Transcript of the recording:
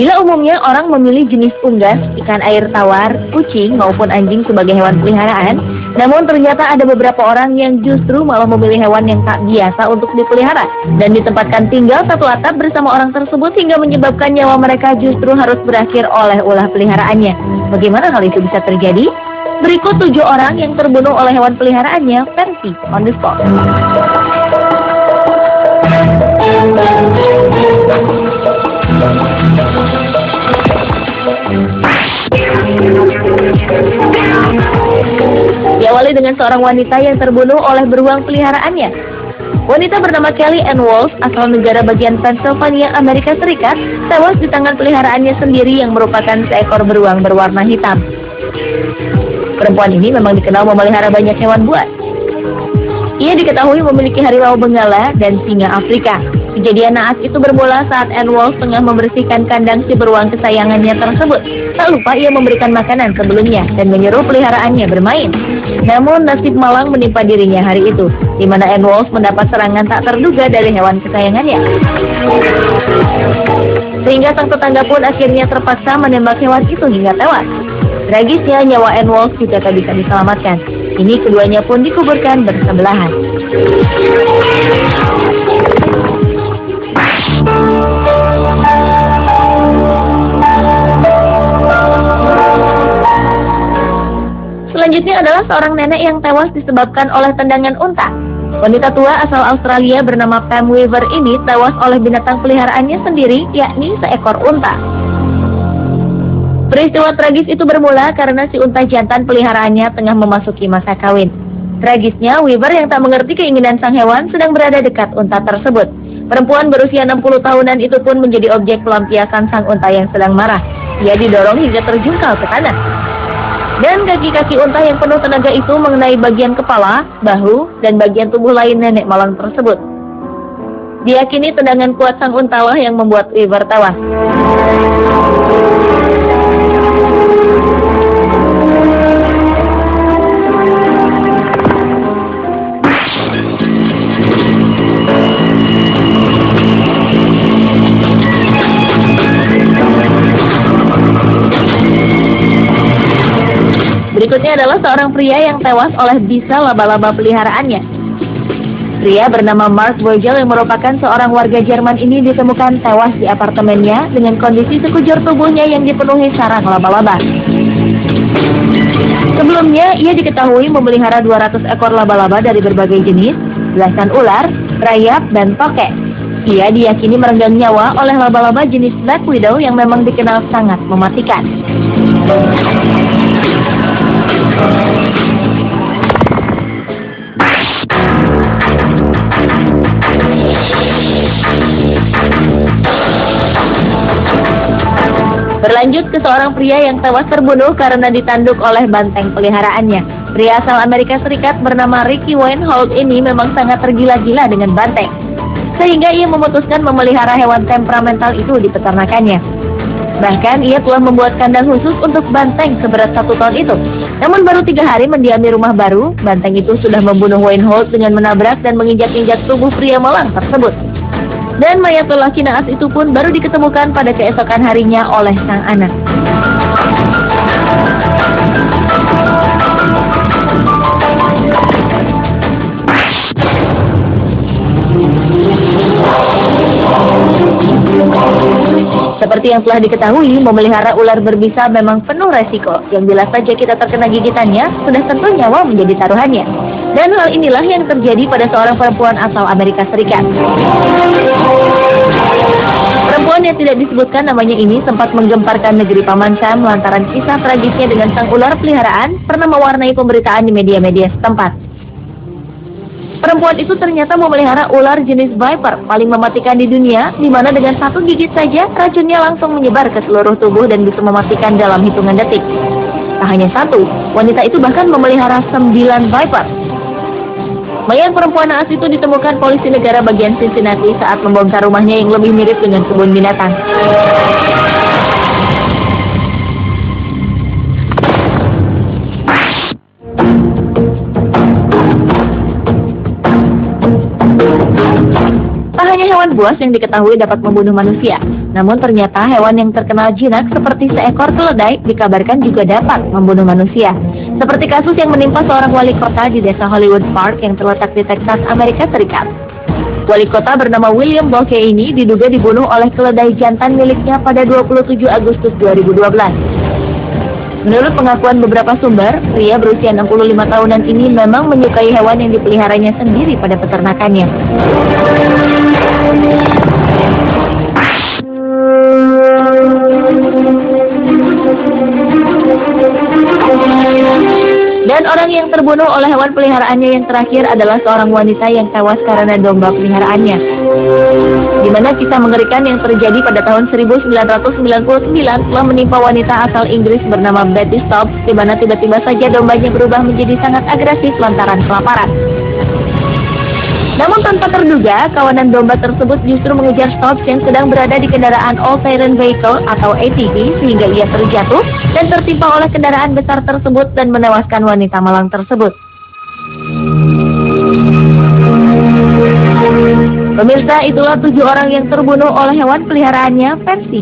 Bila umumnya orang memilih jenis unggas, ikan air tawar, kucing maupun anjing sebagai hewan peliharaan, namun ternyata ada beberapa orang yang justru malah memilih hewan yang tak biasa untuk dipelihara dan ditempatkan tinggal satu atap bersama orang tersebut hingga menyebabkan nyawa mereka justru harus berakhir oleh ulah peliharaannya. Bagaimana hal itu bisa terjadi? Berikut 7 orang yang terbunuh oleh hewan peliharaannya versi on the spot. Diawali dengan seorang wanita yang terbunuh oleh beruang peliharaannya. Wanita bernama Kelly Ann Walsh, asal negara bagian Pennsylvania, Amerika Serikat, tewas di tangan peliharaannya sendiri yang merupakan seekor beruang berwarna hitam. Perempuan ini memang dikenal memelihara banyak hewan buas. Ia diketahui memiliki harimau benggala dan singa Afrika. Kejadian naas itu bermula saat Ann Walsh tengah membersihkan kandang si beruang kesayangannya tersebut. Tak lupa ia memberikan makanan sebelumnya dan menyuruh peliharaannya bermain. Namun nasib malang menimpa dirinya hari itu, di mana Ann Walsh mendapat serangan tak terduga dari hewan kesayangannya. Sehingga sang tetangga pun akhirnya terpaksa menembak hewan itu hingga tewas. Tragisnya nyawa Ann Walsh juga tak bisa diselamatkan. Kini keduanya pun dikuburkan bersebelahan. Selanjutnya adalah seorang nenek yang tewas disebabkan oleh tendangan unta. Wanita tua asal Australia bernama Pam Weaver ini tewas oleh binatang peliharaannya sendiri, yakni seekor unta. Peristiwa tragis itu bermula karena si unta jantan peliharaannya tengah memasuki masa kawin. Tragisnya, Weaver yang tak mengerti keinginan sang hewan sedang berada dekat unta tersebut. Perempuan berusia 60 tahunan itu pun menjadi objek pelampiasan sang unta yang sedang marah. Ia didorong hingga terjungkal ke tanah. Dan kaki-kaki unta yang penuh tenaga itu mengenai bagian kepala, bahu, dan bagian tubuh lain nenek malang tersebut. Diyakini tendangan kuat sang untalah yang membuat Weaver tewas. Berikutnya adalah seorang pria yang tewas oleh bisa laba-laba peliharaannya. Pria bernama Mark Vogel yang merupakan seorang warga Jerman ini ditemukan tewas di apartemennya dengan kondisi sekujur tubuhnya yang dipenuhi sarang laba-laba. Sebelumnya, ia diketahui memelihara 200 ekor laba-laba dari berbagai jenis, belasan ular, rayap, dan tokek. Ia diyakini merenggang nyawa oleh laba-laba jenis Black Widow yang memang dikenal sangat mematikan. Berlanjut ke seorang pria yang tewas terbunuh karena ditanduk oleh banteng peliharaannya. Pria asal Amerika Serikat bernama Ricky Wayne Holt ini memang sangat tergila-gila dengan banteng, sehingga ia memutuskan memelihara hewan temperamental itu di peternakannya. Bahkan ia telah membuat kandang khusus untuk banteng seberat 1 ton itu. Namun baru 3 hari mendiami rumah baru, banteng itu sudah membunuh Wayne Holt dengan menabrak dan menginjak-injak tubuh pria malang tersebut. Dan mayat lelaki naas itu pun baru diketemukan pada keesokan harinya oleh sang anak. Seperti yang telah diketahui, memelihara ular berbisa memang penuh resiko, yang bila saja kita terkena gigitannya, sudah tentu nyawa menjadi taruhannya. Dan hal inilah yang terjadi pada seorang perempuan asal Amerika Serikat. Perempuan yang tidak disebutkan namanya ini sempat menggemparkan negeri Paman Sam lantaran kisah tragisnya dengan sang ular peliharaan pernah mewarnai pemberitaan di media-media setempat. Perempuan itu ternyata memelihara ular jenis viper paling mematikan di dunia, di mana dengan 1 gigit saja racunnya langsung menyebar ke seluruh tubuh dan bisa mematikan dalam hitungan detik. Tak hanya 1, wanita itu bahkan memelihara 9 viper. Mayat perempuan naas itu ditemukan polisi negara bagian Cincinnati saat membongkar rumahnya yang lebih mirip dengan kebun binatang. buas yang diketahui dapat membunuh manusia. Namun ternyata hewan yang terkenal jinak seperti seekor keledai dikabarkan juga dapat membunuh manusia. Seperti kasus yang menimpa seorang wali kota di desa Hollywood Park yang terletak di Texas, Amerika Serikat. Wali kota bernama William Bolke ini diduga dibunuh oleh keledai jantan miliknya pada 27 Agustus 2012. Menurut pengakuan beberapa sumber, pria berusia 65 tahunan ini memang menyukai hewan yang dipeliharanya sendiri pada peternakannya. Dan orang yang terbunuh oleh hewan peliharaannya yang terakhir adalah seorang wanita yang tewas karena domba peliharaannya. Di mana kisah mengerikan yang terjadi pada tahun 1999 telah menimpa wanita asal Inggris bernama Betty Stubbs, di mana tiba-tiba saja dombanya berubah menjadi sangat agresif lantaran kelaparan. Namun tanpa terduga, kawanan domba tersebut justru mengejar Stubbs yang sedang berada di kendaraan all-terrain vehicle atau ATV sehingga ia terjatuh dan tertimpa oleh kendaraan besar tersebut dan menewaskan wanita malang tersebut. Pemirsa, itulah 7 orang yang terbunuh oleh hewan peliharaannya versi